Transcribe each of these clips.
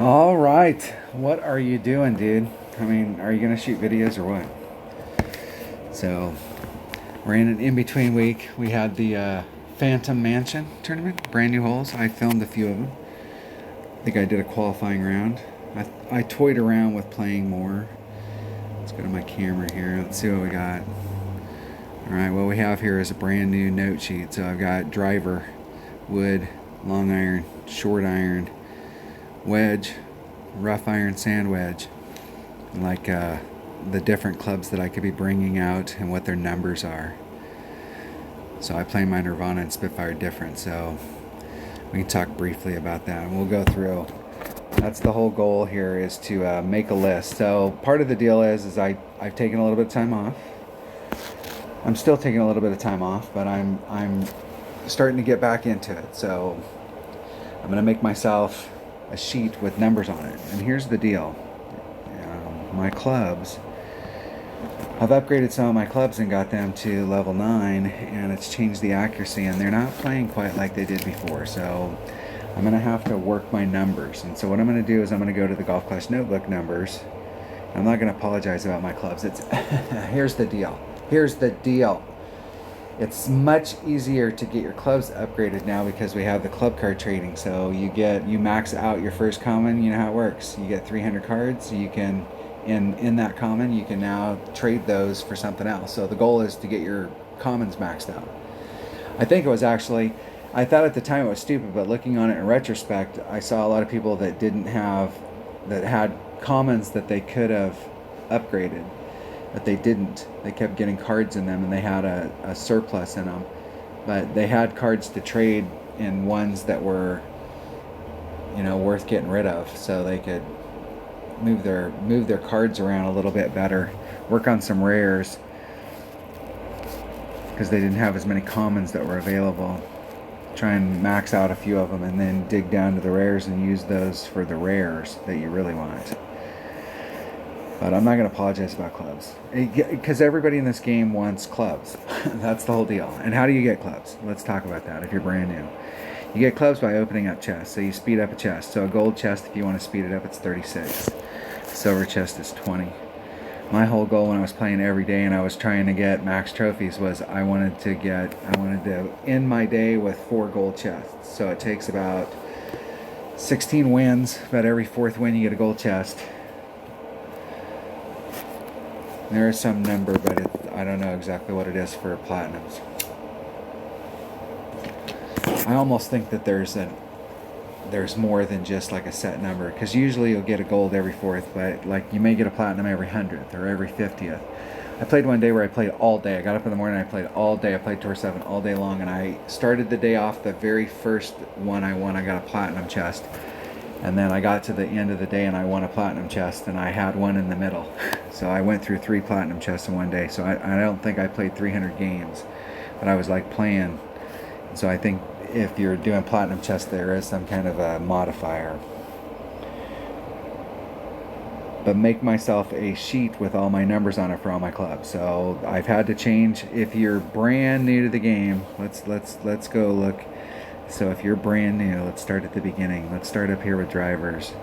All right. What are you doing, dude? I mean, are you going to shoot videos or what? So, we're in an in-between week. We had the Phantom Mansion tournament, brand new holes. I filmed a few of them. I think I did a qualifying round. I toyed around with playing more. Let's go to my camera here. Let's see what we got. All right, what we have here is a brand new note sheet. So I've got driver, wood, long iron, short iron, wedge, rough iron, sand wedge, and like the different clubs that I could be bringing out and what their numbers are. So I play my Nirvana and Spitfire different, so we can talk briefly about that and we'll go through. That's the whole goal here, is to make a list. So part of the deal is I've taken a little bit of time off. I'm still taking a little bit of time off, but I'm starting to get back into it. So I'm gonna make myself a sheet with numbers on it. And here's the deal. My clubs, I've upgraded some of my clubs and got them to level 9, and it's changed the accuracy, and they're not playing quite like they did before. So I'm gonna have to work my numbers. And so what I'm gonna do is I'm gonna go to the Golf Clash Notebook numbers. I'm not gonna apologize about my clubs. It's here's the deal. Here's the deal. It's much easier to get your clubs upgraded now because we have the club card trading. So you max out your first common. You know how it works. You get 300 cards. You can in that common you can now trade those for something else. So the goal is to get your commons maxed out. I think it was actually, I thought at the time it was stupid, but looking on it in retrospect, I saw a lot of people that had commons that they could have upgraded, but they didn't. They kept getting cards in them, and they had a surplus in them, but they had cards to trade in ones that were, worth getting rid of, so they could move their cards around a little bit better, work on some rares, because they didn't have as many commons that were available. Try and max out a few of them, and then dig down to the rares and use those for the rares that you really want. But I'm not going to apologize about clubs, because everybody in this game wants clubs. That's the whole deal. And how do you get clubs? Let's talk about that if you're brand new. You get clubs by opening up chests. So you speed up a chest. So a gold chest, if you want to speed it up, it's 36. Silver chest is 20. My whole goal when I was playing every day and I was trying to get max trophies was I wanted to end my day with 4 gold chests. So it takes about 16 wins. About every 4th win you get a gold chest. There is some number, but I don't know exactly what it is for platinums. I almost think that there's more than just like a set number, because usually you'll get a gold every 4th, but like you may get a platinum every 100th or every 50th. I played one day where I played all day. I got up in the morning and I played all day. I played Tour 7 all day long, and I started the day off, the very first one I won, I got a platinum chest. And then I got to the end of the day and I won a platinum chest, and I had one in the middle. So I went through 3 platinum chests in one day. So I don't think I played 300 games, but I was like playing. So I think if you're doing platinum chests, there is some kind of a modifier. But make myself a sheet with all my numbers on it for all my clubs. So I've had to change. If you're brand new to the game, let's go look. So if you're brand new, let's start at the beginning. Let's start up here with drivers.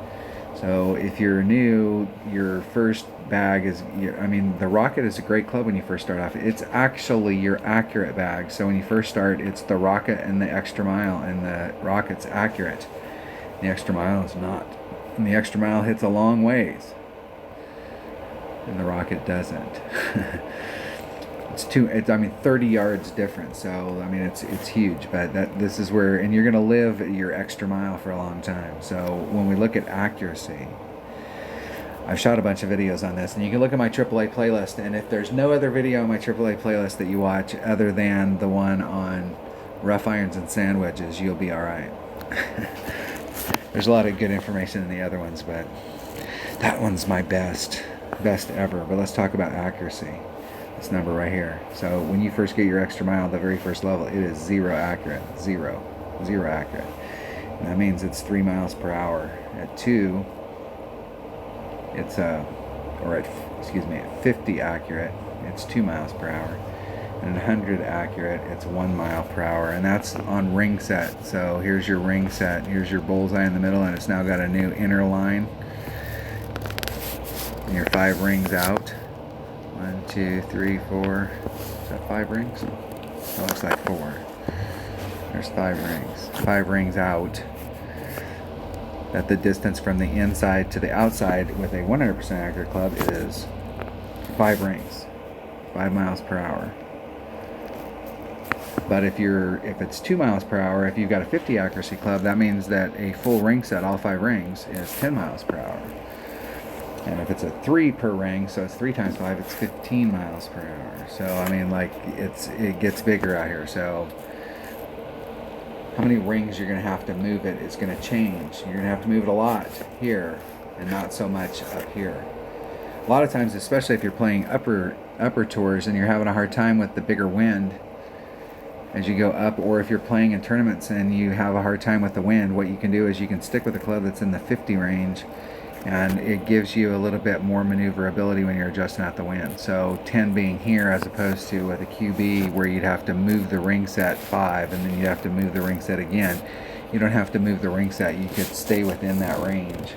So if you're new, your first bag is, the Rocket is a great club when you first start off. It's actually your accurate bag. So when you first start, it's the Rocket and the Extra Mile, and the Rocket's accurate. The Extra Mile is not. And the Extra Mile hits a long ways, and the Rocket doesn't. It's 30 yards different, so it's huge. But this is where, and you're gonna live your Extra Mile for a long time. So when we look at accuracy, I've shot a bunch of videos on this, and you can look at my AAA playlist, and if there's no other video on my AAA playlist that you watch other than the one on rough irons and sand wedges, you'll be alright. There's a lot of good information in the other ones, but that one's my best ever. But let's talk about accuracy. This number right here. So when you first get your Extra Mile, the very first level, it is 0 accurate. Zero accurate. And that means it's 3 miles per hour. At 2, it's at 50 accurate, it's 2 miles per hour. and 100 accurate, it's 1 mile per hour, and that's on ring set. So here's your ring set, here's your bullseye in the middle, and it's now got a new inner line, and your 5 rings out. 1, 2, 3, 4. Is that 5 rings? That looks like 4. There's 5 rings. 5 rings out. That the distance from the inside to the outside with a 100% accurate club is 5 rings, 5 miles per hour. But if it's 2 miles per hour, if you've got a 50 accuracy club, that means that a full ring set, all 5 rings, is 10 miles per hour. And if it's a 3 per ring, so it's 3 times 5, it's 15 miles per hour. So I mean, like, it gets bigger out here. So how many rings you're going to have to move it is going to change. You're going to have to move it a lot here and not so much up here. A lot of times, especially if you're playing upper tours and you're having a hard time with the bigger wind as you go up, or if you're playing in tournaments and you have a hard time with the wind, what you can do is you can stick with a club that's in the 50 range, and it gives you a little bit more maneuverability when you're adjusting out the wind. So 10 being here, as opposed to with a QB where you'd have to move the ring set 5 and then you'd have to move the ring set again. You don't have to move the ring set, you could stay within that range.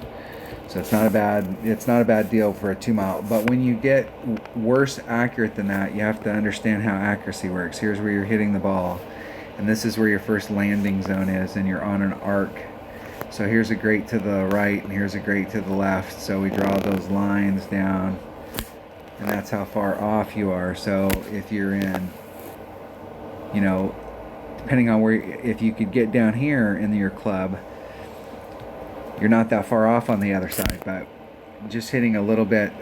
So it's not a bad deal for a 2 mile. But when you get worse accurate than that, you have to understand how accuracy works. Here's where you're hitting the ball, and this is where your first landing zone is, and you're on an arc. So here's a grate to the right and here's a grate to the left. So we draw those lines down, and that's how far off you are. So if you're in, depending on where, if you could get down here in your club, you're not that far off on the other side. But just hitting a little bit,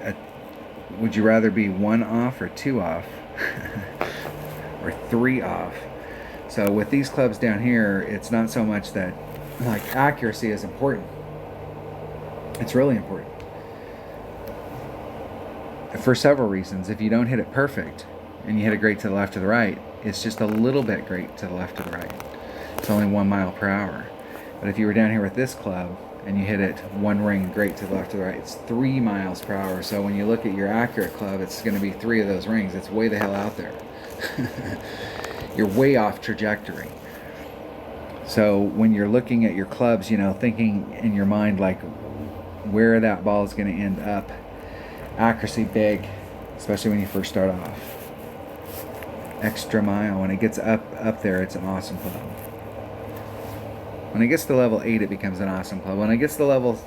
would you rather be 1 off or 2 off or 3 off? So with these clubs down here, it's not so much that, like, accuracy is important. It's really important for several reasons. If you don't hit it perfect and you hit it great to the left or the right, it's just a little bit great to the left or the right. It's only 1 mile per hour. But if you were down here with this club and you hit it 1 ring great to the left or the right, it's 3 miles per hour. So when you look at your accurate club, it's going to be 3 of those rings. It's way the hell out there. You're way off trajectory. So when you're looking at your clubs, thinking in your mind like where that ball is going to end up, accuracy big, especially when you first start off. Extra mile, when it gets up there, it's an awesome club. When it gets to level 8, it becomes an awesome club. When it gets to level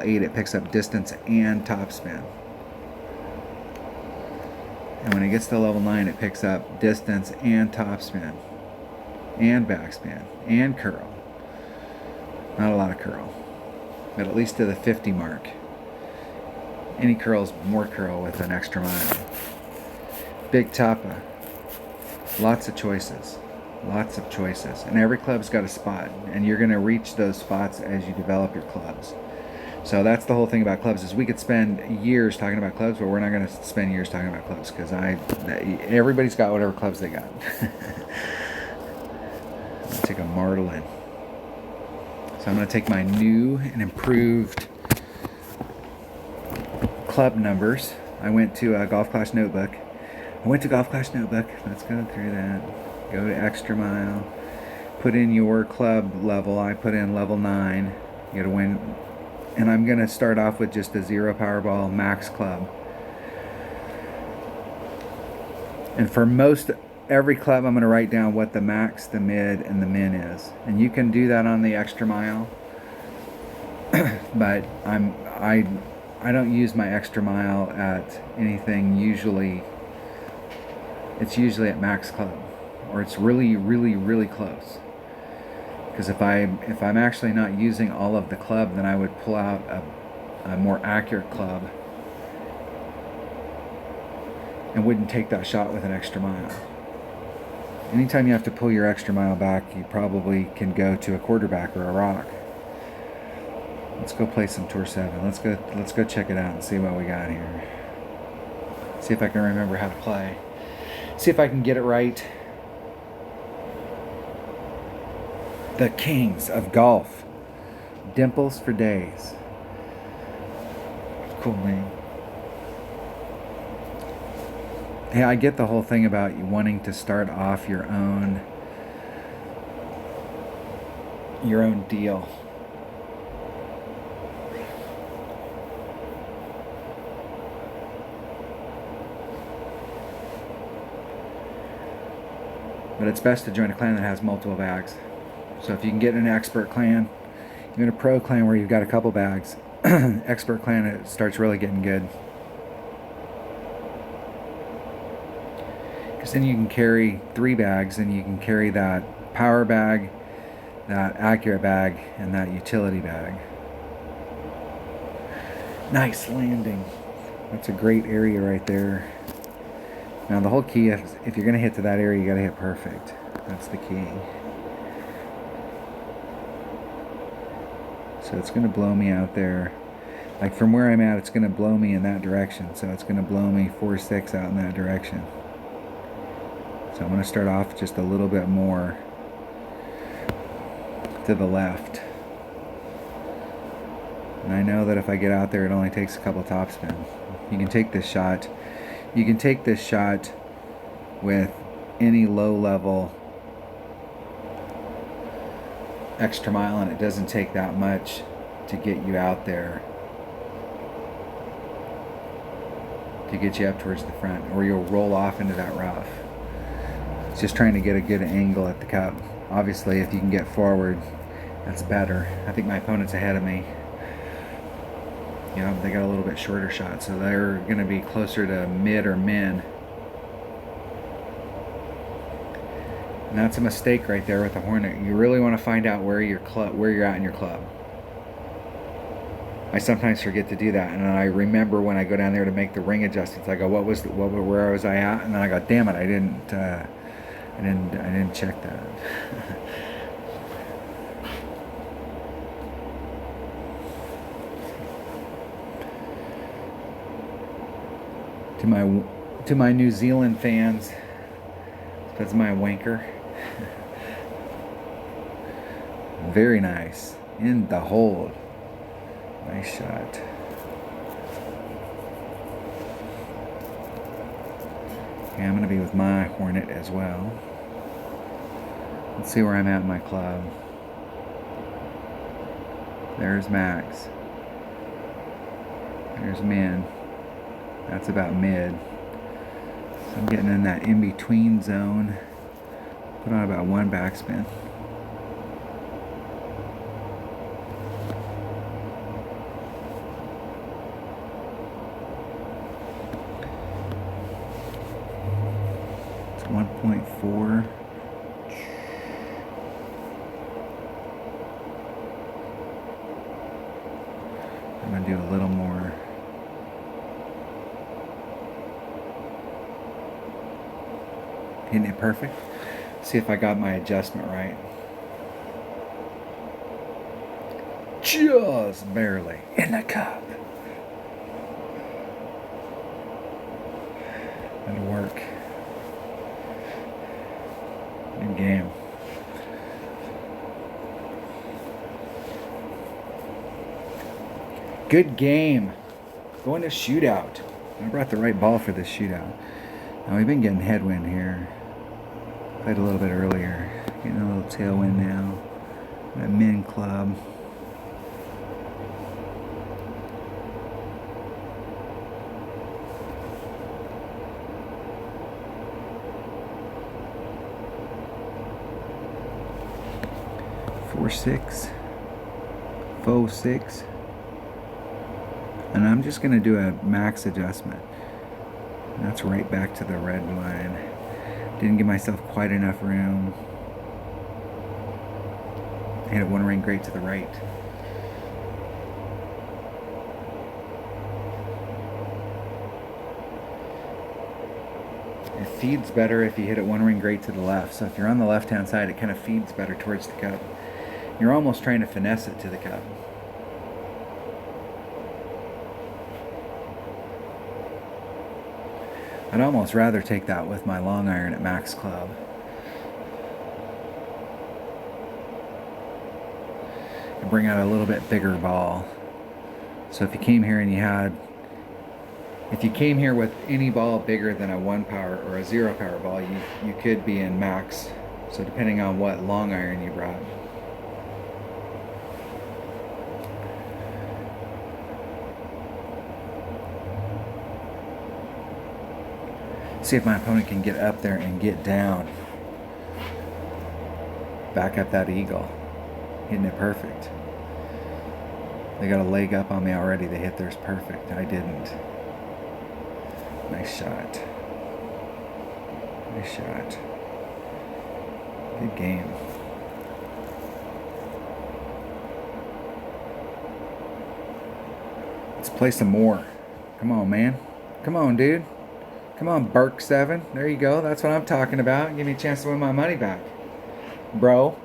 8, it picks up distance and topspin. And when it gets to level 9, it picks up distance and topspin and backspin and curl. Not a lot of curl, but at least to the 50 mark. Any curl is more curl with an extra mile. Big Tapa. Lots of choices. And every club's got a spot, and you're going to reach those spots as you develop your clubs. So that's the whole thing about clubs, is we could spend years talking about clubs, but we're not going to spend years talking about clubs, because everybody's got whatever clubs they got. Let's take a martel in. So I'm going to take my new and improved club numbers. I went to a Golf Clash Notebook. Let's go through that. Go to extra mile. Put in your club level. I put in level 9. You got to win. And I'm going to start off with just a 0 Powerball max club. And for every club, I'm going to write down what the max, the mid, and the min is. And you can do that on the extra mile. But I don't use my extra mile at anything usually. It's usually at max club, or it's really, really, really close. Because if I'm actually not using all of the club, then I would pull out a more accurate club and wouldn't take that shot with an extra mile. Anytime you have to pull your extra mile back, you probably can go to a quarterback or a rock. Let's go play some Tour 7. Let's go check it out and see what we got here. See if I can remember how to play. See if I can get it right. The kings of golf. Dimples for days. Cool name. Hey, I get the whole thing about you wanting to start off your own deal. But it's best to join a clan that has multiple bags. So if you can get in an expert clan, even a pro clan where you've got a couple bags, expert clan, it starts really getting good. Because then you can carry 3 bags, and you can carry that power bag, that accurate bag, and that utility bag. Nice landing. That's a great area right there. Now the whole key, if you're going to hit to that area, you got to hit perfect. That's the key. So it's going to blow me out there. Like from where I'm at, it's going to blow me in that direction. So it's going to blow me 4-6 out in that direction. So I'm going to start off just a little bit more to the left. And I know that if I get out there, it only takes a couple topspin. You can take this shot. You can take this shot with any low level extra mile, and it doesn't take that much to get you out there, to get you up towards the front, or you'll roll off into that rough. It's just trying to get a good angle at the cup. Obviously, if you can get forward, that's better. I think my opponent's ahead of me. You know, they got a little bit shorter shot, so they're going to be closer to mid or min. And that's a mistake right there with the Hornet. You really want to find out where you're at in your club. I sometimes forget to do that, and then I remember when I go down there to make the ring adjustments. I go, where was I at? And then I go, damn it, I didn't check that. To my New Zealand fans, that's my wanker. Very nice. In the hold. Nice shot. Okay, I'm going to be with my Hornet as well. Let's see where I'm at in my club. There's max. There's min. That's about mid. So I'm getting in that in-between zone. Put on about 1 backspin. It's 1.4. I'm going to do a little more. Hitting it perfect. See if I got my adjustment right. Just barely in the cup. That'll work. Good game. Good game. Going to shootout. I brought the right ball for this shootout. Now we've been getting headwind here. Played a little bit earlier. Getting a little tailwind now. That min club. Four, 6. Faux 6. And I'm just going to do a max adjustment. And that's right back to the red line. Didn't give myself quite enough room. Hit it 1 ring great to the right. It feeds better if you hit it 1 ring great to the left. So if you're on the left hand side, it kind of feeds better towards the cup. You're almost trying to finesse it to the cup. I'd almost rather take that with my long iron at max club. And bring out a little bit bigger ball. So if you came here and you had If you came here with any ball bigger than a 1 power or a 0 power ball, you could be in max. So depending on what long iron you brought. See if my opponent can get up there and get down. Back up that eagle. Hitting it perfect. They got a leg up on me already. They hit theirs perfect. I didn't. Nice shot. Nice shot. Good game. Let's play some more. Come on, man. Come on, dude. Come on, Burke 7. There you go. That's what I'm talking about. Give me a chance to win my money back, bro.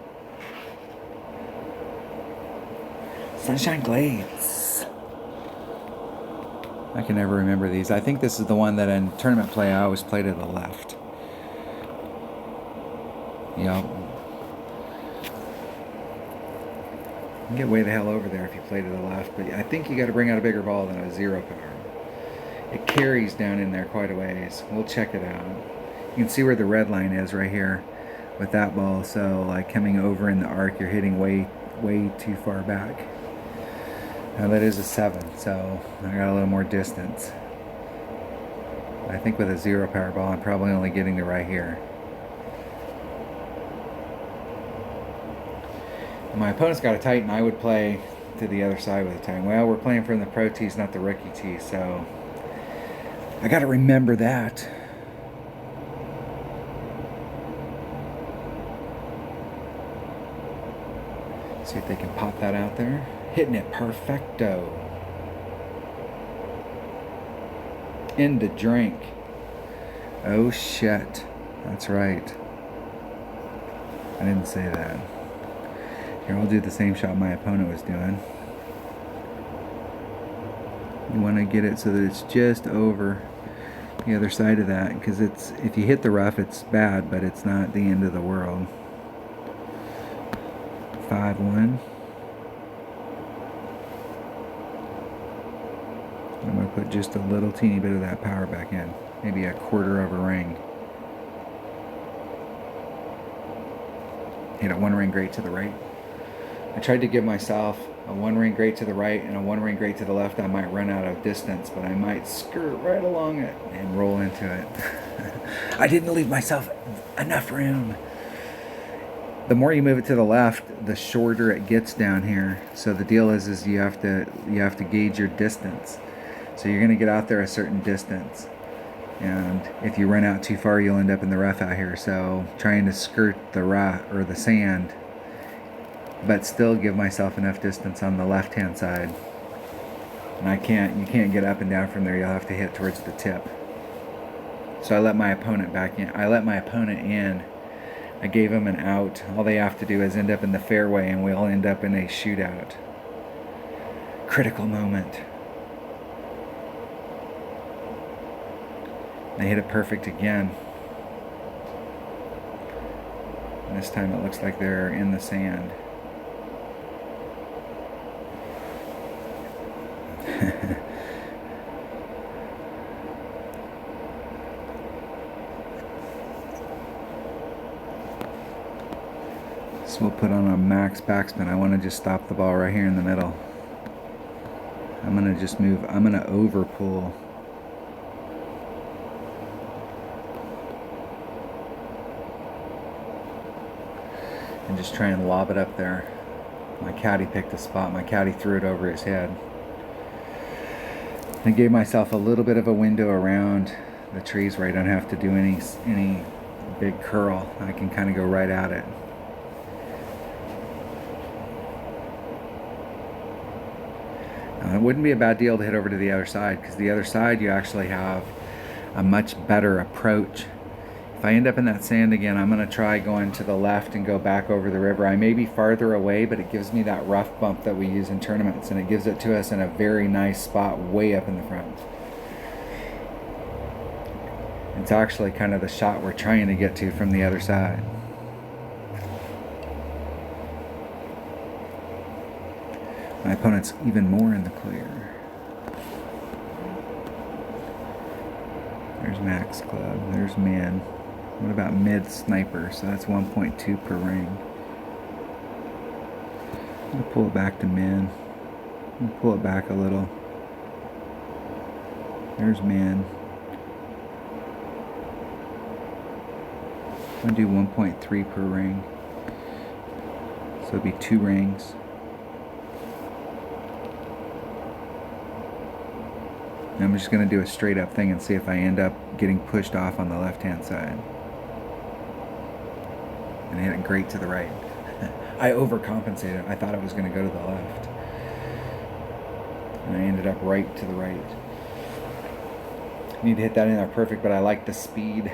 Sunshine Glades. I can never remember these. I think this is the one that in tournament play I always play to the left. Yep. You can get way the hell over there if you play to the left, but I think you got to bring out a bigger ball than a 0 power. It carries down in there quite a ways. We'll check it out. You can see where the red line is right here with that ball. So like coming over in the arc, you're hitting way too far back. Now that is a 7, so I got a little more distance. I think with a 0 power ball, I'm probably only getting to right here. My opponent's got a Titan. I would play to the other side with a Titan. Well, we're playing from the pro tees, not the rookie tee, so I got to remember that. See if they can pop that out there. Hitting it perfecto. In the drink. Oh shit. That's right. I didn't say that. Here, we'll do the same shot my opponent was doing. You want to get it so that it's just over the other side of that, because it's, if you hit the rough, it's bad, but it's not the end of the world. 5-1. I'm going to put just a little teeny bit of that power back in, maybe a quarter of a ring. Hit a 1 ring grate to the right. I tried to give myself a 1 ring grate to the right and a 1 ring grate to the left. I might run out of distance, but I might skirt right along it and roll into it. I didn't leave myself enough room. The more you move it to the left, the shorter it gets down here. So the deal is you have to gauge your distance. So you're going to get out there a certain distance, and if you run out too far, you'll end up in the rough out here. So trying to skirt the rock or the sand, but still give myself enough distance on the left hand side. And you can't get up and down from there. You'll have to hit towards the tip. So I let my opponent back in. I let my opponent in. I gave him an out. All they have to do is end up in the fairway, and we'll end up in a shootout. Critical moment. They hit it perfect again. And this time it looks like they're in the sand. So we'll put on a max backspin. I want to just stop the ball right here in the middle. I'm going to just move. I'm going to over pull. And just try and lob it up there. My caddy picked a spot. My caddy threw it over his head. I gave myself a little bit of a window around the trees where I don't have to do any big curl. I can kind of go right at it. Now, it wouldn't be a bad deal to hit over to the other side, because the other side you actually have a much better approach. If I end up in that sand again, I'm going to try going to the left and go back over the river. I may be farther away, but it gives me that rough bump that we use in tournaments, and it gives it to us in a very nice spot way up in the front. It's actually kind of the shot we're trying to get to from the other side. My opponent's even more in the clear. There's max club. There's min. What about mid sniper? So that's 1.2 per ring. I'm going to pull it back to min. I'm going to pull it back a little. There's min. I'm going to do 1.3 per ring. So it'll be 2 rings. And I'm just going to do a straight up thing and see if I end up getting pushed off on the left hand side. And I hit it great to the right. I overcompensated. I thought it was going to go to the left. And I ended up right to the right. Need to hit that in there perfect, but I like the speed.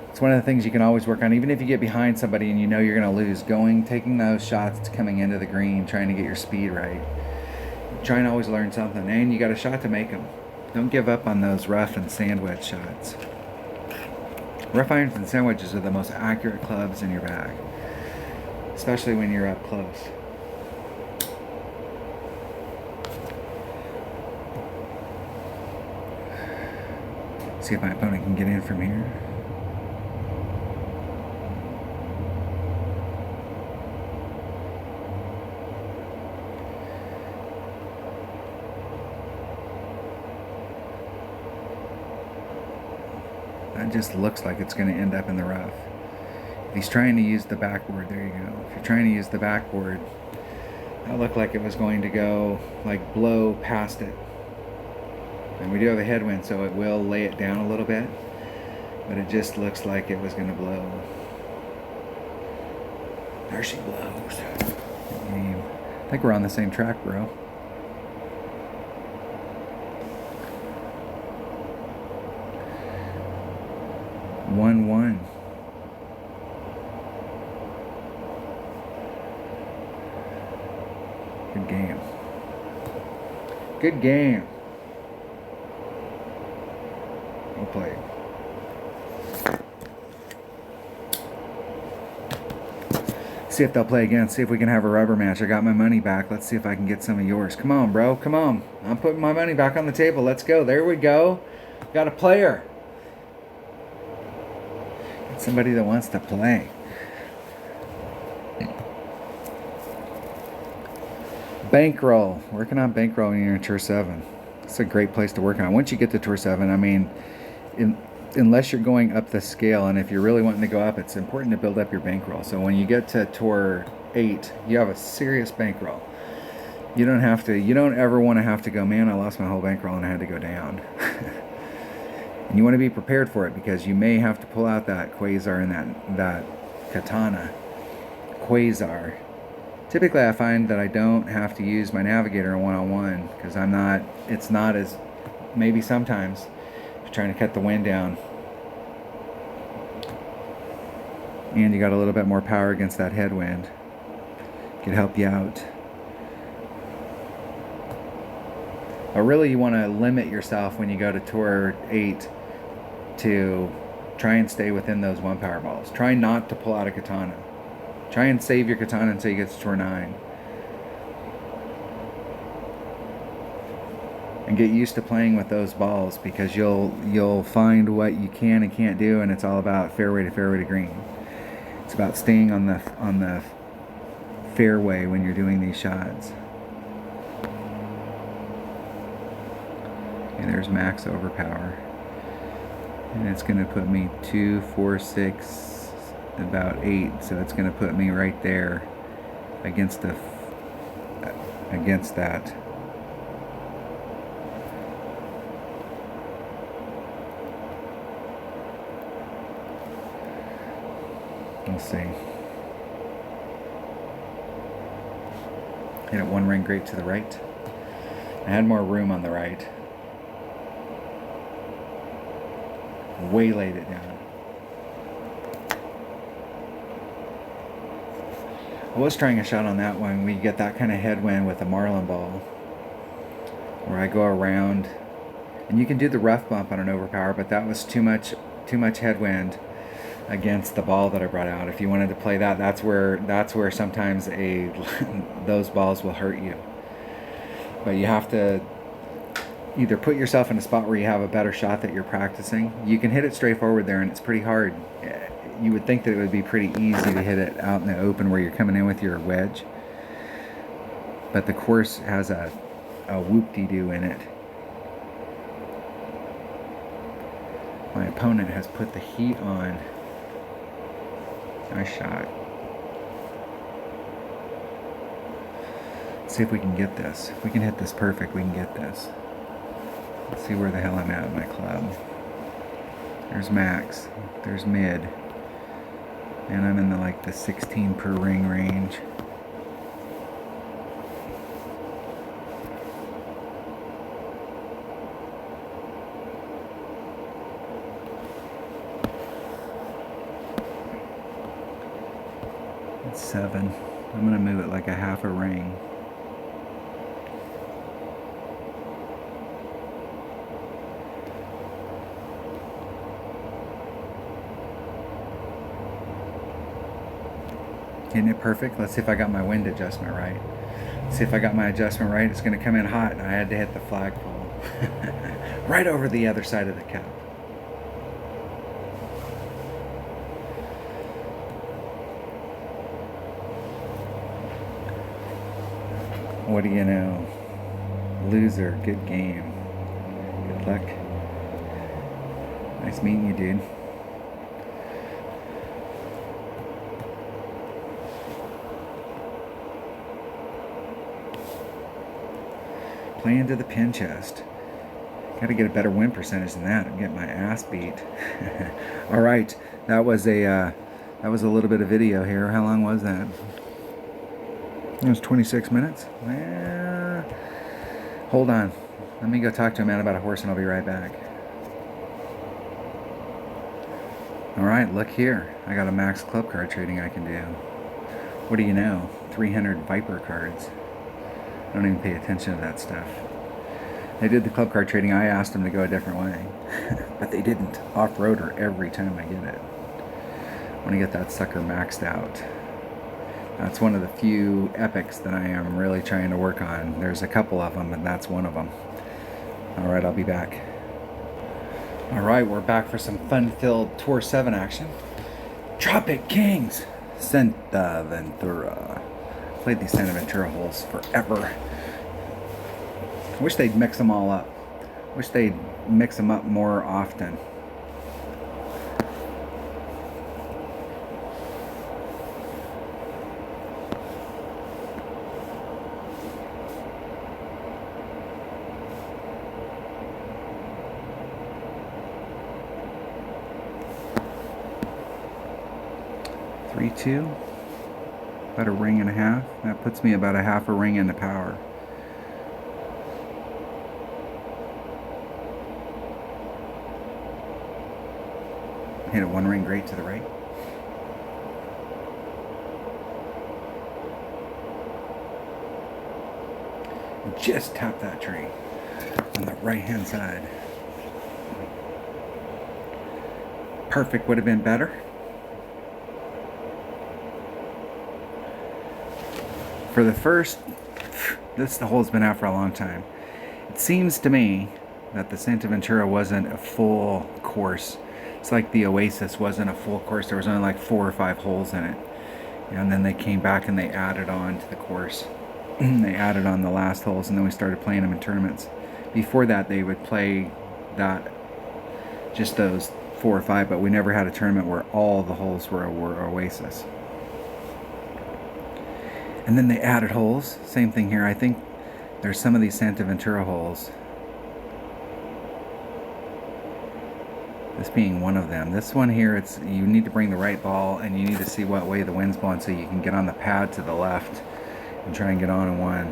It's one of the things you can always work on, even if you get behind somebody and you know you're going to lose. Taking those shots coming into the green, trying to get your speed right. Try and always learn something, and you got a shot to make them. Don't give up on those rough and sandwich shots. Rough irons and sandwiches are the most accurate clubs in your bag, especially when you're up close. See if my opponent can get in from here. That just looks like it's going to end up in the rough. If he's trying to use the backboard, there you go. If you're trying to use the backboard, that looked like it was going to go, like, blow past it. And we do have a headwind, so it will lay it down a little bit. But it just looks like it was going to blow. There she blows. I think we're on the same track, bro. One. Good game. Good game. We'll play. See if they'll play again. See if we can have a rubber match. I got my money back. Let's see if I can get some of yours. Come on, bro. Come on. I'm putting my money back on the table. Let's go. There we go. Got a player. Somebody that wants to play. Bankroll. Working on bankroll when you're in Tour 7. It's a great place to work on. Once you get to Tour 7, I mean, unless you're going up the scale, and if you're really wanting to go up, it's important to build up your bankroll. So when you get to Tour 8, you have a serious bankroll. You don't ever want to have to go, man, I lost my whole bankroll and I had to go down. And you want to be prepared for it, because you may have to pull out that quasar and that katana. Quasar. Typically I find that I don't have to use my navigator in one-on-one, because it's not as, maybe sometimes, if you're trying to cut the wind down. And you got a little bit more power against that headwind. Could help you out. But really you want to limit yourself when you go to Tour 8 to try and stay within those 1 power balls. Try not to pull out a katana. Try and save your katana until you get to Tour 9. And get used to playing with those balls, because you'll find what you can and can't do, and it's all about fairway to green. It's about staying on the fairway when you're doing these shots. And there's max overpower. And it's going to put me 2, 4, 6, about 8. So it's going to put me right there against that. We'll see. Hit it 1 ring great to the right. I had more room on the right. Waylaid it down. I was trying a shot on that one. We get that kind of headwind with a marlin ball, where I go around, and you can do the rough bump on an overpower, but that was too much headwind against the ball that I brought out. If you wanted to play that, that's where sometimes those balls will hurt you. But you have to either put yourself in a spot where you have a better shot that you're practicing. You can hit it straightforward there, and it's pretty hard. You would think that it would be pretty easy to hit it out in the open where you're coming in with your wedge. But the course has a whoop-de-doo in it. My opponent has put the heat on. Nice shot. Let's see if we can get this. If we can hit this perfect, we can get this. Let's see where the hell I'm at with my club. There's max. There's mid. And I'm in the 16 per ring range. It's 7. I'm going to move it like a half a ring. Hitting it perfect. Let's see if I got my wind adjustment right. Let's see if I got my adjustment right. It's going to come in hot, and I had to hit the flagpole. Right over the other side of the cup. What do you know? Loser, good game. Good luck. Nice meeting you, dude. Play into the pin chest. Got to get a better win percentage than that. I'm getting my ass beat. All right, that was a little bit of video here. How long was that? It was 26 minutes. Hold on. Let me go talk to a man about a horse, and I'll be right back. All right, look here. I got a max club card trading I can do. What do you know? 300 Viper cards. I don't even pay attention to that stuff. They did the club card trading. I asked them to go a different way, but they didn't. Off-roader every time I get it. I want to get that sucker maxed out. That's one of the few epics that I am really trying to work on. There's a couple of them, and that's one of them. All right, I'll be back. All right, we're back for some fun-filled Tour 7 action. Tropic Kings, Santa Ventura. Played these Santa Ventura holes forever. Wish they'd mix them all up. Wish they'd mix them up more often. Three, 2. About a ring and a half. That puts me about a half a ring into power. Hit it 1 ring great to the right. Just tap that tree on the right hand side. Perfect would have been better. For the first, the hole's been out for a long time. It seems to me that the Santa Ventura wasn't a full course. It's like the Oasis wasn't a full course. There was only like 4 or 5 holes in it. And then they came back and they added on to the course. They added on the last holes, and then we started playing them in tournaments. Before that, they would play that, just those 4 or 5, but we never had a tournament where all the holes were Oasis. And then they added holes. Same thing here. I think there's some of these Santa Ventura holes. This being one of them. This one here, it's you need to bring the right ball, and you need to see what way the wind's blowing so you can get on the pad to the left and try and get on in one.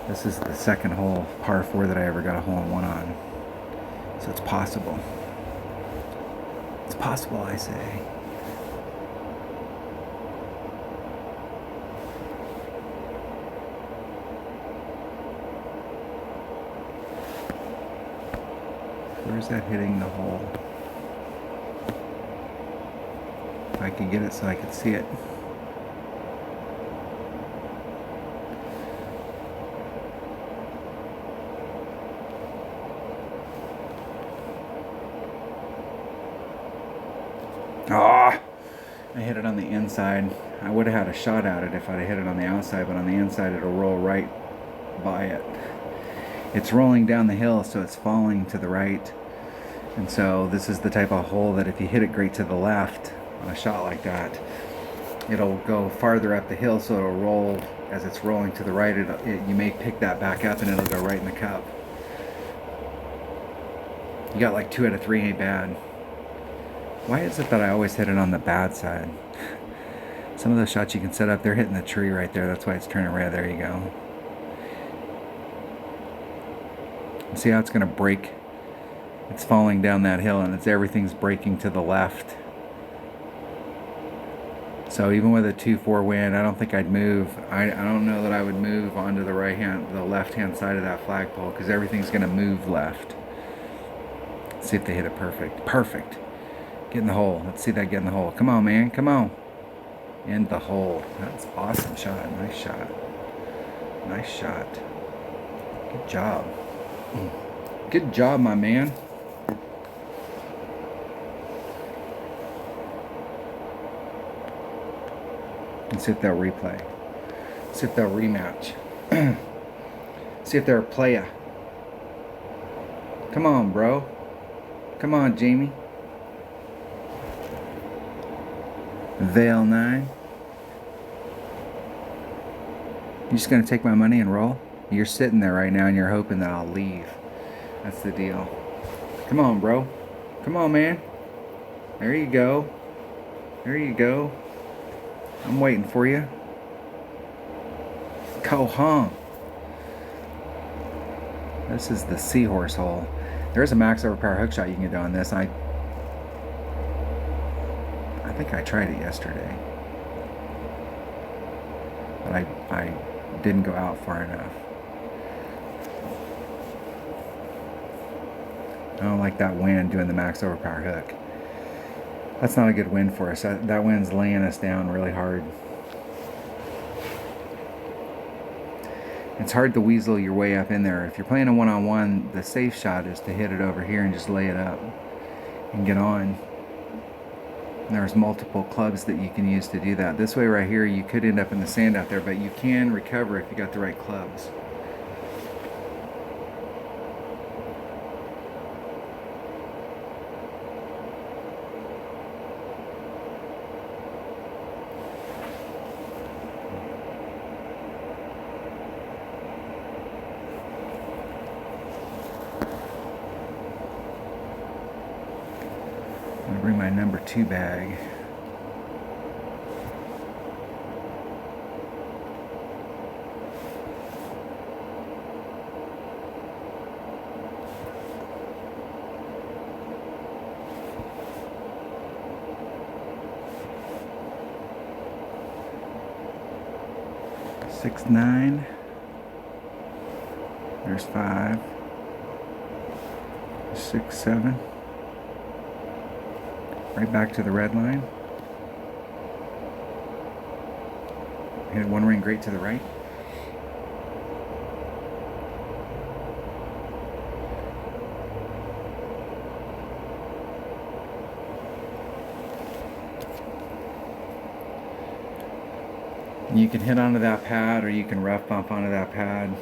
This is the second hole, par 4, that I ever got a hole in one on. So it's possible. It's possible, I say. Where's that hitting the hole? If I could get it so I could see it. Ah! I hit it on the inside. I would have had a shot at it if I'd have hit it on the outside, but on the inside it'll roll right by it. It's rolling down the hill, so it's falling to the right. And so this is the type of hole that if you hit it great to the left on a shot like that, it'll go farther up the hill, so it'll roll as it's rolling to the right. You may pick that back up and it'll go right in the cup. You got like 2 out of 3 ain't bad. Why is it that I always hit it on the bad side? Some of those shots you can set up, they're hitting the tree right there. That's why it's turning red. There you go. See how it's going to break? It's falling down that hill and everything's breaking to the left. So even with a 2-4 wind, I don't think I'd move. I don't know that I would move onto the left-hand side of that flagpole, because everything's going to move left. Let's see if they hit it perfect. Perfect. Get in the hole. Let's see that get in the hole. Come on, man. Come on. In the hole. That's awesome shot. Nice shot. Nice shot. Good job. Good job, my man. Let's see if they'll replay. See if they'll rematch. See if they're a playa. Come on, bro. Come on, Jamie. Vale 9. You just gonna take my money and roll? You're sitting there right now and you're hoping that I'll leave. That's the deal. Come on, bro. Come on, man. There you go. There you go. I'm waiting for you. Go home. This is the seahorse hole. There's a max overpower hook shot you can do on this. I think I tried it yesterday, but I didn't go out far enough. I don't like that wind doing the max overpower hook. That's not a good wind for us. That wind's laying us down really hard. It's hard to weasel your way up in there. If you're playing a one-on-one, the safe shot is to hit it over here and just lay it up and get on. And there's multiple clubs that you can use to do that. This way right here, you could end up in the sand out there, but you can recover if you got the right clubs. I'm going to bring my number 2 bag. Six, 9. There's 5. 6, 7. Right back to the red line. Hit one ring great to the right. You can hit onto that pad, or you can rough bump onto that pad.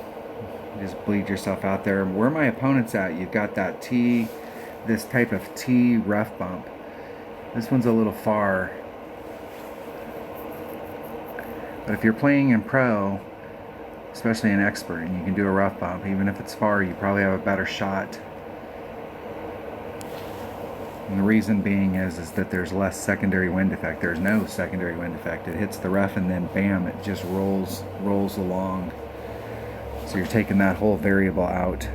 Just bleed yourself out there. Where my opponent's at, you've got that T, this type of T rough bump. This one's a little far. But if you're playing in pro, especially an expert, and you can do a rough bump, even if it's far, you probably have a better shot. And the reason being is that there's less secondary wind effect. There's no secondary wind effect. It hits the rough and then bam, it just rolls along. So you're taking that whole variable out.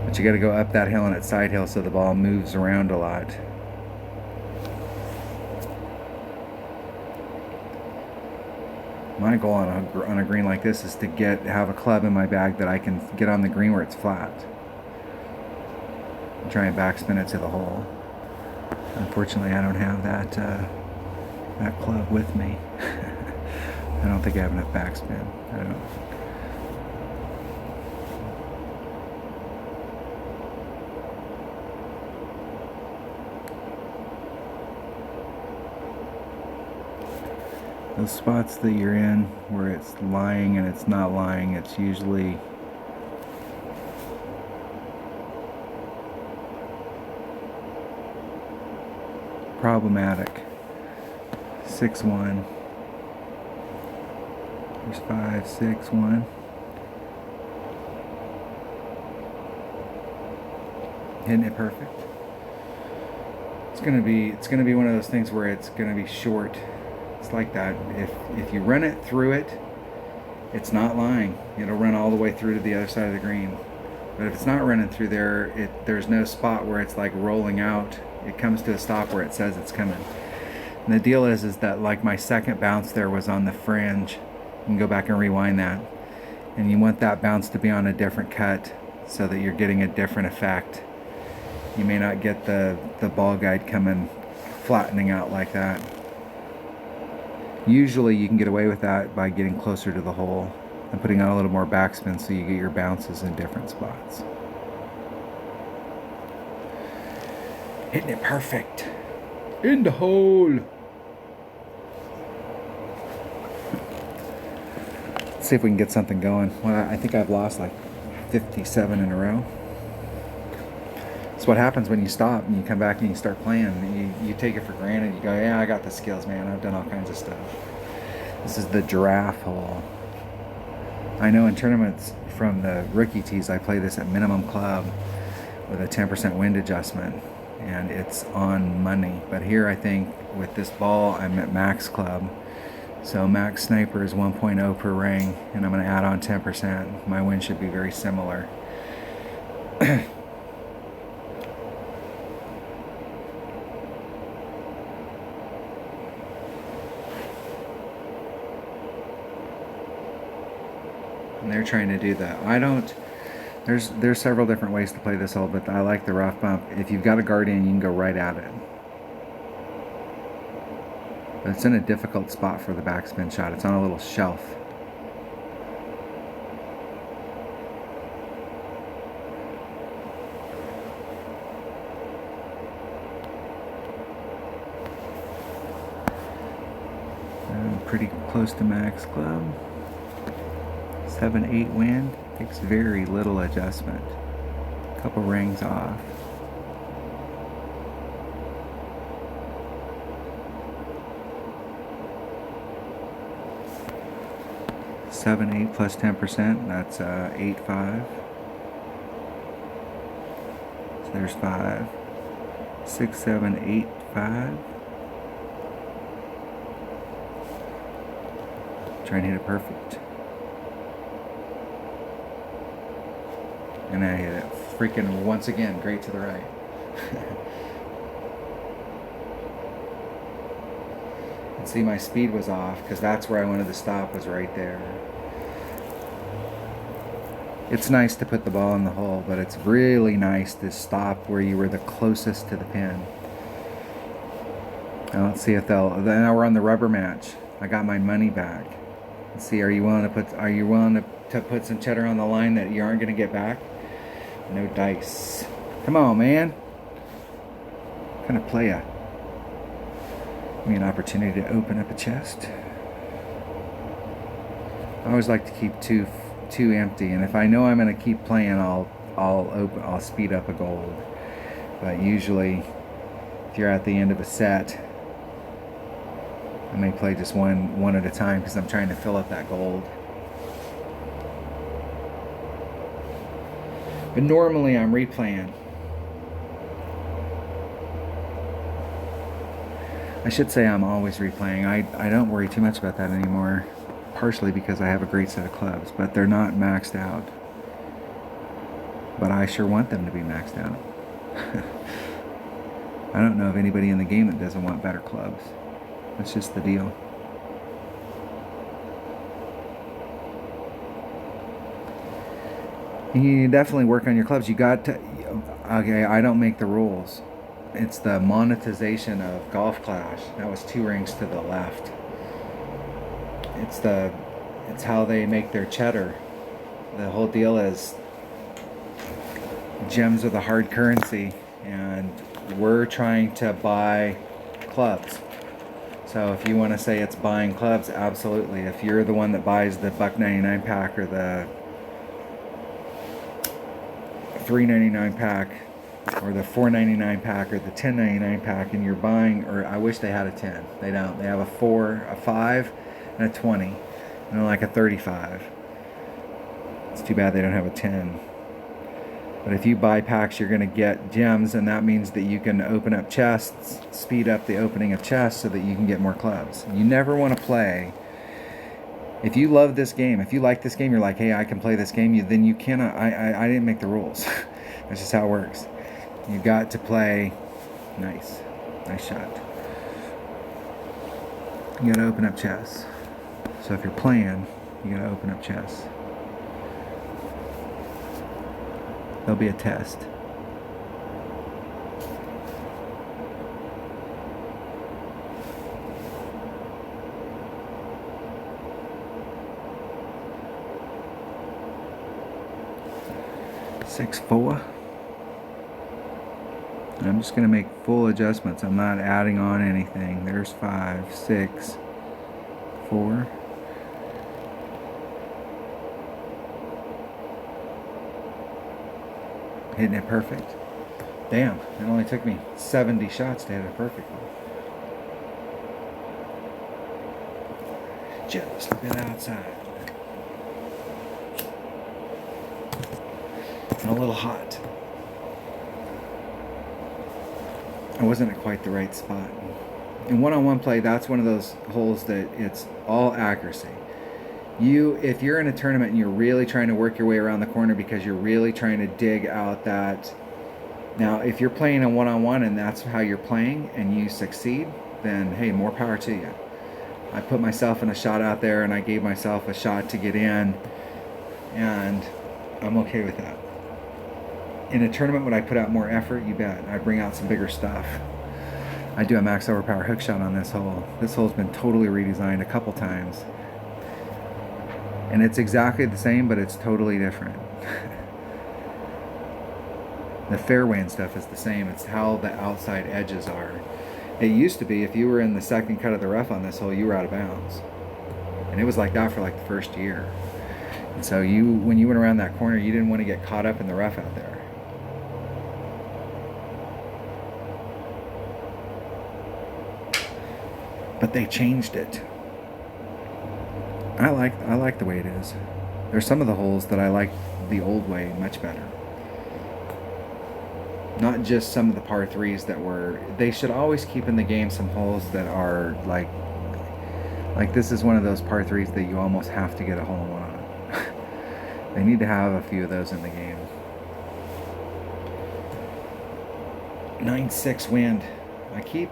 But you got to go up that hill and at side hill so the ball moves around a lot. My goal on a green like this is to have a club in my bag that I can get on the green where it's flat. And try and backspin it to the hole. Unfortunately, I don't have that club with me. I don't think I have enough backspin. I don't. Those spots that you're in where it's lying and it's not lying, it's usually problematic. 6-1. There's 5-6-1. Hitting it perfect. It's gonna be one of those things where it's gonna be short. It's like that. If you run it through it, it's not lying. It'll run all the way through to the other side of the green. But if it's not running through there, there's no spot where it's like rolling out. It comes to a stop where it says it's coming. And the deal is that like my second bounce there was on the fringe. You can go back and rewind that. And you want that bounce to be on a different cut so that you're getting a different effect. You may not get the ball guide coming flattening out like that. Usually you can get away with that by getting closer to the hole and putting on a little more backspin so you get your bounces in different spots. Hitting it perfect. In the hole. Let's see if we can get something going. Well, I think I've lost like 57 in a row. That's what happens when you stop and you come back and you start playing. You take it for granted. You go, yeah, I got the skills, man. I've done all kinds of stuff. This is the giraffe hole. I know in tournaments from the rookie tees, I play this at minimum club with a 10% wind adjustment, and it's on money. But here, I think with this ball, I'm at max club. So max sniper is 1.0 per ring, and I'm going to add on 10%. My win should be very similar. And they're trying to do that. I don't. There's several different ways to play this hole, but I like the rough bump. If you've got a guardian, you can go right at it. But it's in a difficult spot for the backspin shot. It's on a little shelf. Pretty close to max club. 7-8 wind. Takes very little adjustment. Couple rings off. Seven, 8 plus 10%. That's 8-5. So there's 5, 6, 7, 8, 5. Try and hit it perfect. And I hit it freaking once again, great to the right. And see, my speed was off because that's where I wanted to stop, was right there. It's nice to put the ball in the hole, but it's really nice to stop where you were the closest to the pin. Now let's see if they'll. Now we're on the rubber match. I got my money back. Let's see, are you willing to put some cheddar on the line that you aren't going to get back? No dice. Come on, man. What kind of playa? Give me an opportunity to open up a chest. I always like to keep two empty, and if I know I'm going to keep playing, I'll speed up a gold. But usually, if you're at the end of a set, I may play just one at a time because I'm trying to fill up that gold. But normally I'm replaying. I should say I'm always replaying. I don't worry too much about that anymore, partially because I have a great set of clubs, but they're not maxed out. But I sure want them to be maxed out. I don't know of anybody in the game that doesn't want better clubs. That's just the deal. You definitely work on your clubs. You got to. Okay, I don't make the rules. It's the monetization of Golf Clash. That was 2 rings to the left. It's how they make their cheddar. The whole deal is gems are the hard currency, and we're trying to buy clubs. So if you want to say it's buying clubs, absolutely. If you're the one that buys the $1.99 pack or the $3.99 pack or the $4.99 pack or the $10.99 pack, and you're buying, or I wish they had a 10. They don't. They have a 4, a 5, and a 20, and like a 35. It's too bad they don't have a 10. But if you buy packs, you're going to get gems, and that means that you can open up chests, speed up the opening of chests so that you can get more clubs. You never want to play. If you love this game, if you like this game, you're like, hey, I can play this game, then you cannot. I didn't make the rules. That's just how it works. You got to play. Nice shot. You got to open up chests. So if you're playing, you got to open up chests. There'll be a test. Six, 4. And I'm just going to make full adjustments. I'm not adding on anything. There's 5, 6, 4. Hitting it perfect. Damn, it only took me 70 shots to hit it perfectly. Just a bit outside. And a little hot. I wasn't at quite the right spot. In one-on-one play, that's one of those holes that it's all accuracy. If you're in a tournament and you're really trying to work your way around the corner because you're really trying to dig out that. Now, if you're playing a one-on-one and that's how you're playing and you succeed, then hey, more power to you. I put myself in a shot out there and I gave myself a shot to get in, and I'm okay with that. In a tournament, would I put out more effort? You bet. I bring out some bigger stuff. I do a max overpower hook shot on this hole. This hole's been totally redesigned a couple times. And it's exactly the same, but it's totally different. The fairway and stuff is the same. It's how the outside edges are. It used to be if you were in the second cut of the rough on this hole, you were out of bounds. And it was like that for like the first year. And so when you went around that corner, you didn't want to get caught up in the rough out there. But they changed it. I like the way it is. There's some of the holes that I like the old way much better. Not just some of the par 3s that were. They should always keep in the game some holes that are like this is one of those par 3s that you almost have to get a hole in one on. They need to have a few of those in the game. 9-6 wind. I keep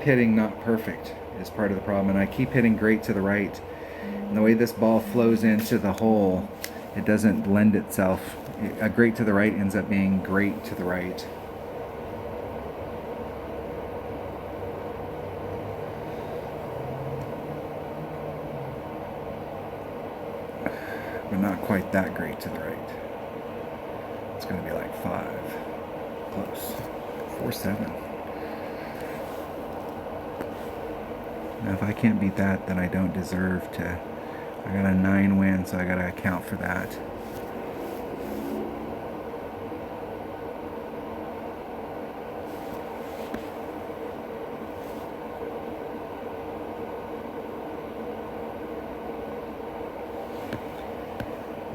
hitting not perfect is part of the problem, and I keep hitting great to the right. And the way this ball flows into the hole, it doesn't lend itself. A great to the right ends up being great to the right. But not quite that great to the right. It's going to be like 5. Close. 4-7. Now if I can't beat that, then I don't deserve to. I got a 9 win, so I got to account for that.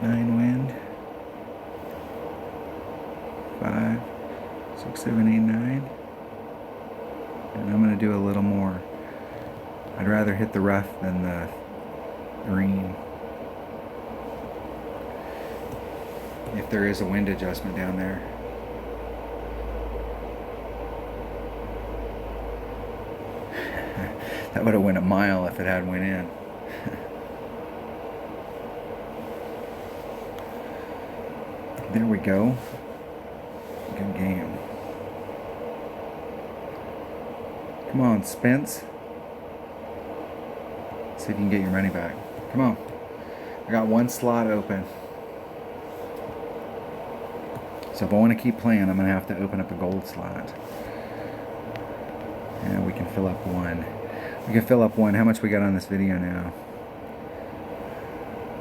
Nine wind. 5, 6, 7, 8, 9. And I'm going to do a little more. I'd rather hit the rough than the green. If there is a wind adjustment down there. That would have went a mile if it had went in. There we go. Good game. Come on, Spence. See if you can get your money back. Come on. I got one slot open. So if I want to keep playing, I'm going to have to open up a gold slot. And we can fill up one. We can fill up one. How much we got on this video now?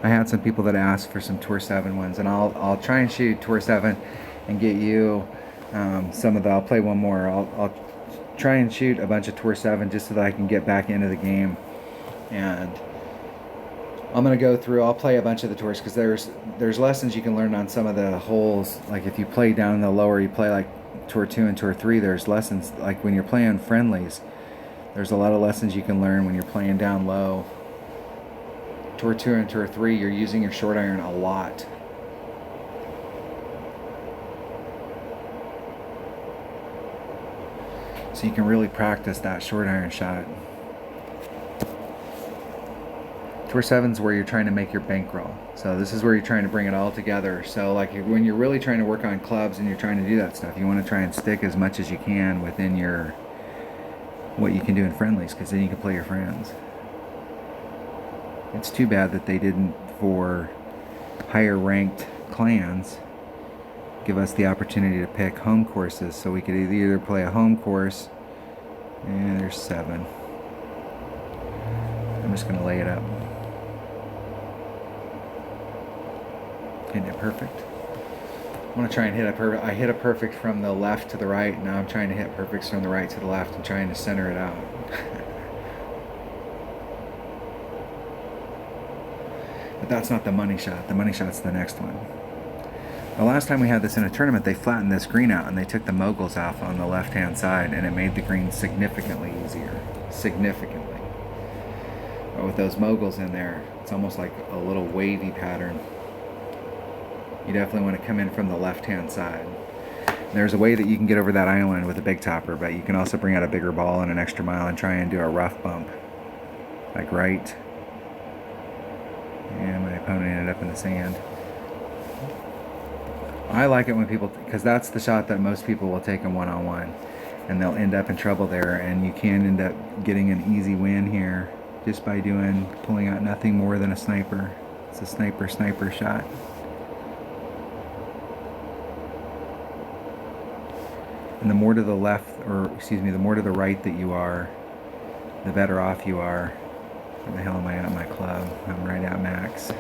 I had some people that asked for some Tour 7 ones, and I'll try and shoot Tour 7 and get you some of the. I'll play one more. I'll try and shoot a bunch of Tour 7 just so that I can get back into the game. And I'm gonna go through. I'll play a bunch of the tours because there's lessons you can learn on some of the holes. Like if you play down in the lower, you play like Tour 2 and Tour 3. There's lessons like when you're playing friendlies. There's a lot of lessons you can learn when you're playing down low. Tour 2 and Tour 3, you're using your short iron a lot. So you can really practice that short iron shot. Tour 7 is where you're trying to make your bankroll. So this is where you're trying to bring it all together. So like when you're really trying to work on clubs and you're trying to do that stuff, you want to try and stick as much as you can within your what you can do in friendlies, because then you can play your friends. It's too bad that they didn't, for higher ranked clans, give us the opportunity to pick home courses, so we could either play a home course, and there's 7. I'm just going to lay it up. Hitting it perfect. I want to try and hit a perfect. I hit a perfect from the left to the right. Now I'm trying to hit perfects from the right to the left and trying to center it out. But that's not the money shot. The money shot's the next one. The last time we had this in a tournament, they flattened this green out and they took the moguls off on the left-hand side, and it made the green significantly easier. Significantly. But with those moguls in there, it's almost like a little wavy pattern. You definitely want to come in from the left-hand side. There's a way that you can get over that island with a big topper, but you can also bring out a bigger ball and an extra mile and try and do a rough bump. Like right. And my opponent ended up in the sand. I like it when people, because that's the shot that most people will take in one-on-one, and they'll end up in trouble there, and you can end up getting an easy win here just by pulling out nothing more than a sniper. It's a sniper shot. And the more to the left, or excuse me, the more to the right that you are, the better off you are. Where the hell am I at my club? I'm right at max.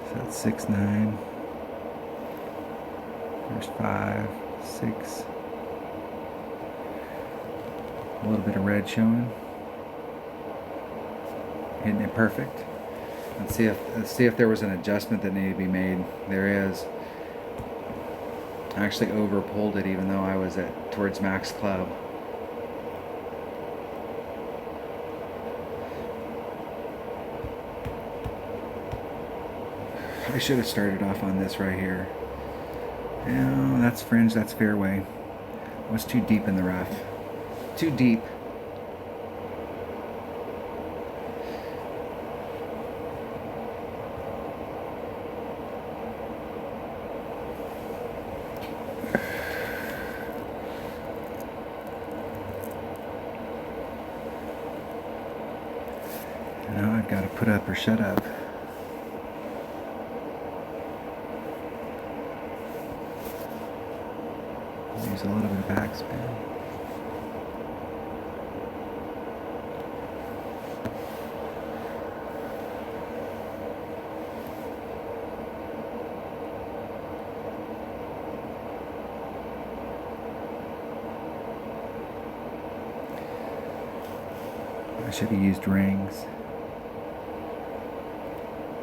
So that's 6-9. There's 5, 6. A little bit of red showing. Hitting it perfect. Let's see if there was an adjustment that needed to be made. There is. I actually over pulled it even though I was towards max club. I should have started off on this right here. No, that's fringe, that's fairway. I was too deep in the rough. Too deep. Now I've got to put up or shut up. Use a little bit of backspin. I should have used rings.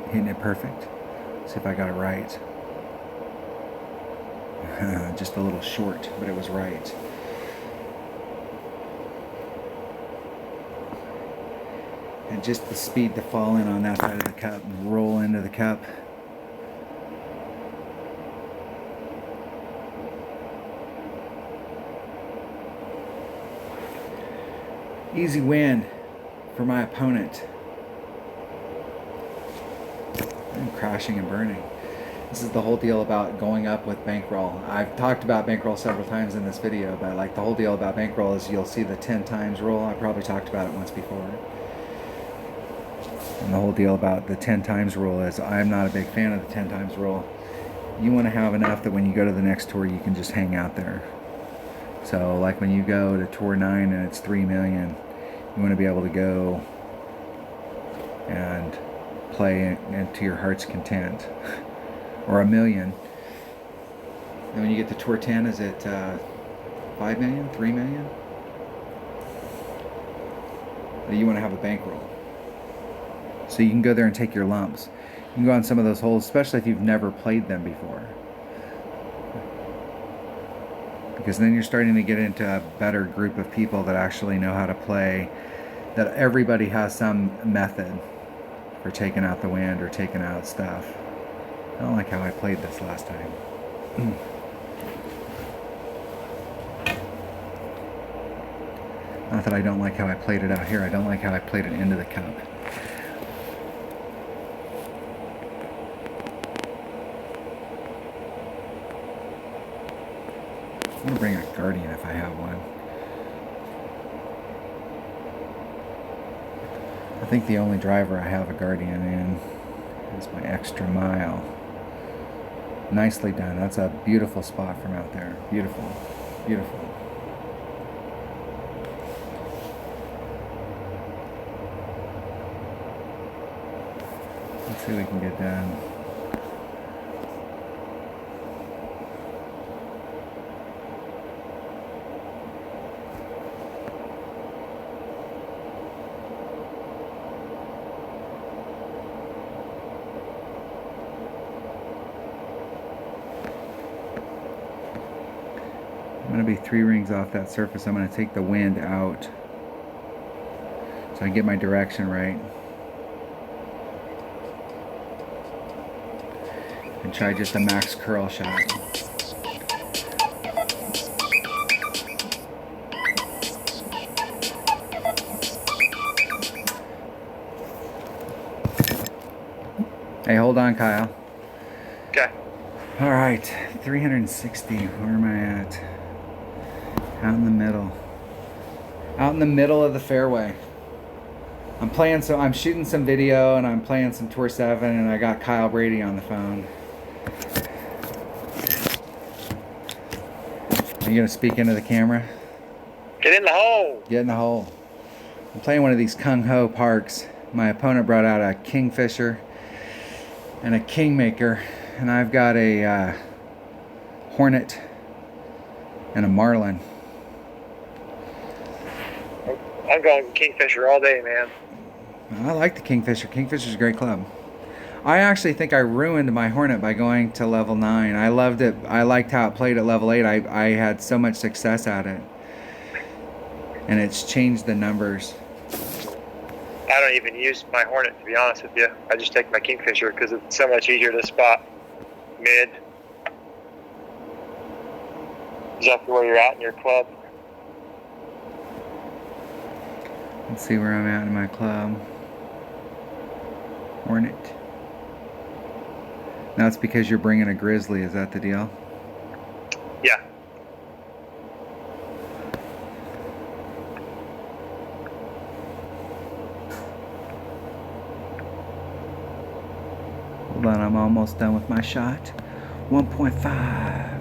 Hitting it perfect. See if I got it right. Just a little short, but it was right. And just the speed to fall in on that side of the cup and roll into the cup. Easy win for my opponent. I'm crashing and burning. This is the whole deal about going up with bankroll. I've talked about bankroll several times in this video, but like the whole deal about bankroll is you'll see the 10 times rule. I probably talked about it once before. And the whole deal about the 10 times rule is I'm not a big fan of the 10 times rule. You want to have enough that when you go to the next tour, you can just hang out there. So like when you go to tour 9 and it's 3 million, you want to be able to go and play into your heart's content. Or a million. And when you get to tour 10, is it 5 million, 3 million? You want to have a bankroll. So you can go there and take your lumps. You can go on some of those holes, especially if you've never played them before. Because then you're starting to get into a better group of people that actually know how to play, that everybody has some method for taking out the wind or taking out stuff. I don't like how I played this last time. Not that I don't like how I played it out here, I don't like how I played it into the cup. I'm going to bring a Guardian if I have one. I think the only driver I have a Guardian in is my extra mile. Nicely done. That's a beautiful spot from out there. Beautiful. Beautiful. Let's see what we can get done. I'm going to be 3 rings off that surface. I'm going to take the wind out so I get my direction right. And try just a max curl shot. Hey, hold on, Kyle. Okay. All right, 360. Where am I at? Out in the middle. Out in the middle of the fairway. I'm shooting some video and I'm playing some Tour 7 and I got Kyle Brady on the phone. Are you gonna speak into the camera? Get in the hole. Get in the hole. I'm playing one of these Kung Ho parks. My opponent brought out a Kingfisher and a Kingmaker, and I've got a Hornet and a Marlin. I'm going Kingfisher all day, man. I like the Kingfisher. Kingfisher's a great club. I actually think I ruined my Hornet by going to level 9. I loved it. I liked how it played at level 8. I had so much success at it. And it's changed the numbers. I don't even use my Hornet, to be honest with you. I just take my Kingfisher because it's so much easier to spot mid. Exactly where you're at in your club. Let's see where I'm at in my club. Hornet. Now it's because you're bringing a Grizzly. Is that the deal? Yeah. Hold on, I'm almost done with my shot. 1.5.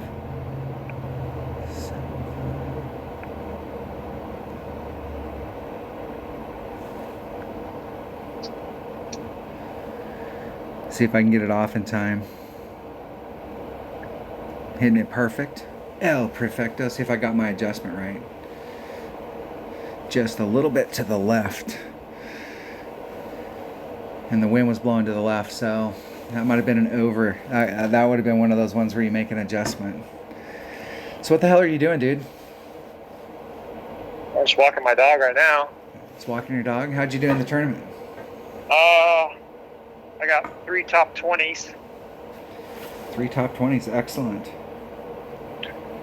See if I can get it off in time. Hitting it perfect. El perfecto. See if I got my adjustment right. Just a little bit to the left. And the wind was blowing to the left, so that might have been an over. That would have been one of those ones where you make an adjustment. So what the hell are you doing, dude? I'm just walking my dog right now. Just walking your dog? How'd you do in the tournament? I got 3 top 20s. 3 top 20s, excellent.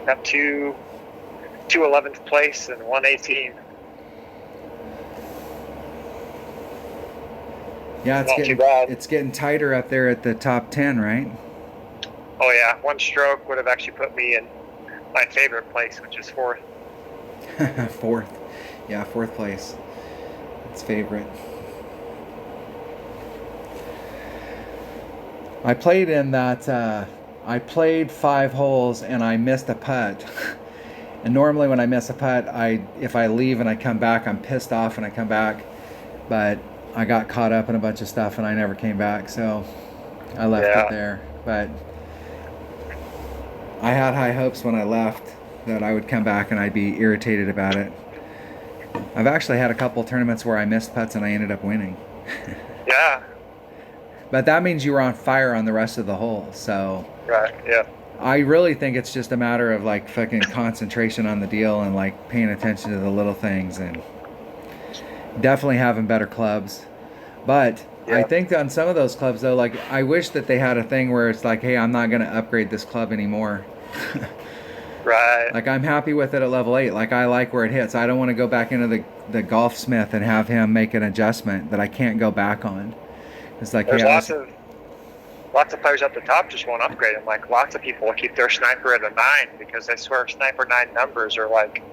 Got two 11th place and 1 18. Yeah, Not too bad. It's getting tighter up there at the top 10, right? Oh yeah, 1 stroke would have actually put me in my favorite place, which is 4th. 4th. Yeah, 4th place. It's favorite. I played in that, I played 5 holes and I missed a putt. And normally when I miss a putt, if I leave and I come back, I'm pissed off when I come back. But I got caught up in a bunch of stuff and I never came back, so I left it there. But I had high hopes when I left that I would come back and I'd be irritated about it. I've actually had a couple tournaments where I missed putts and I ended up winning. Yeah. But that means you were on fire on the rest of the hole, so. Right, yeah. I really think it's just a matter of like fucking concentration on the deal and like paying attention to the little things and definitely having better clubs. But yeah. I think that on some of those clubs though, like I wish that they had a thing where it's like, hey, I'm not going to upgrade this club anymore. Right. Like I'm happy with it at level 8. Like I like where it hits. I don't want to go back into the golfsmith and have him make an adjustment that I can't go back on. It's like, there's hey, lots of players at the top just won't upgrade them. Like lots of people will keep their sniper at a 9 because they swear sniper 9 numbers are like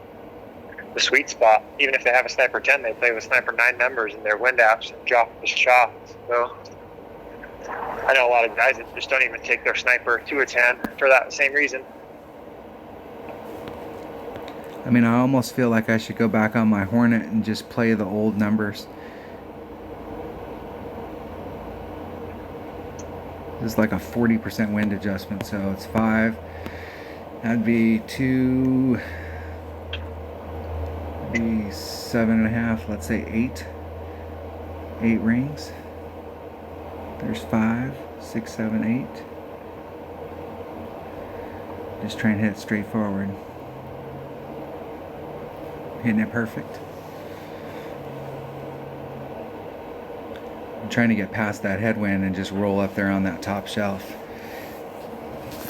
the sweet spot. Even if they have a sniper 10, they play with sniper 9 numbers in their wind apps and drop the shots. So I know a lot of guys that just don't even take their sniper to a 10 for that same reason. I mean, I almost feel like I should go back on my Hornet and just play the old numbers. This is like a 40% wind adjustment, so it's 5. That'd be 2, be 7.5, let's say 8. 8 rings. There's 5, 6, 7, 8. Just try and hit it straight forward. Hitting it perfect. I'm trying to get past that headwind and just roll up there on that top shelf.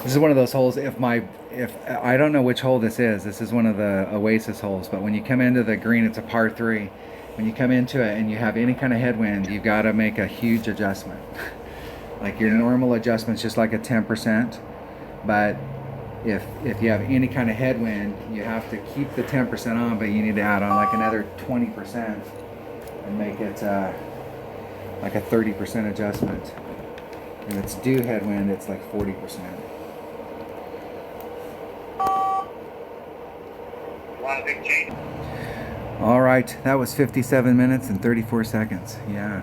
This is one of those holes, if I don't know which hole this is one of the Oasis holes, but when you come into the green, it's a par 3. When you come into it and you have any kind of headwind, you've got to make a huge adjustment. Like your normal adjustment's just like a 10%, but if you have any kind of headwind, you have to keep the 10% on, but you need to add on like another 20% and make it like a 30% adjustment. If it's due headwind, it's like 40%. Wow, big change. All right, that was 57 minutes and 34 seconds. Yeah.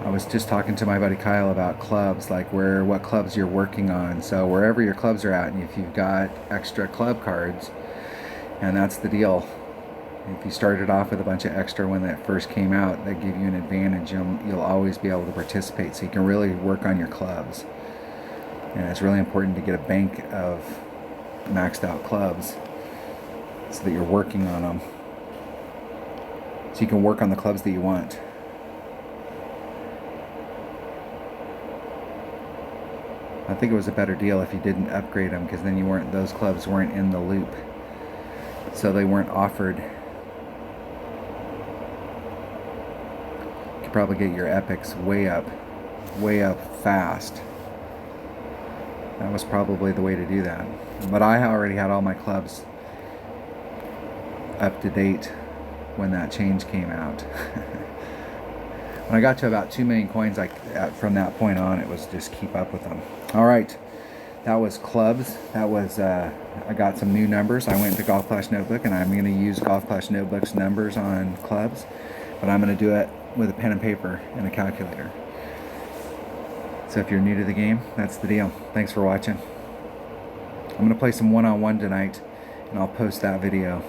I was just talking to my buddy Kyle about clubs, like what clubs you're working on. So wherever your clubs are at, and if you've got extra club cards, and that's the deal. If you started off with a bunch of extra when that first came out, that give you an advantage. You'll always be able to participate, so you can really work on your clubs. And it's really important to get a bank of maxed out clubs so that you're working on them, so you can work on the clubs that you want. I think it was a better deal if you didn't upgrade them, because then those clubs weren't in the loop, so they weren't offered. You could probably get your epics way up fast. That was probably the way to do that. But I already had all my clubs up to date when that change came out. When I got to about 2 million coins, from that point on, it was just keep up with them. All right, that was clubs. That was I got some new numbers. I went to Golf Clash Notebook, and I'm going to use Golf Clash Notebook's numbers on clubs, but I'm going to do it with a pen and paper and a calculator. So if you're new to the game, that's the deal. Thanks for watching. I'm going to play some one-on-one tonight, and I'll post that video.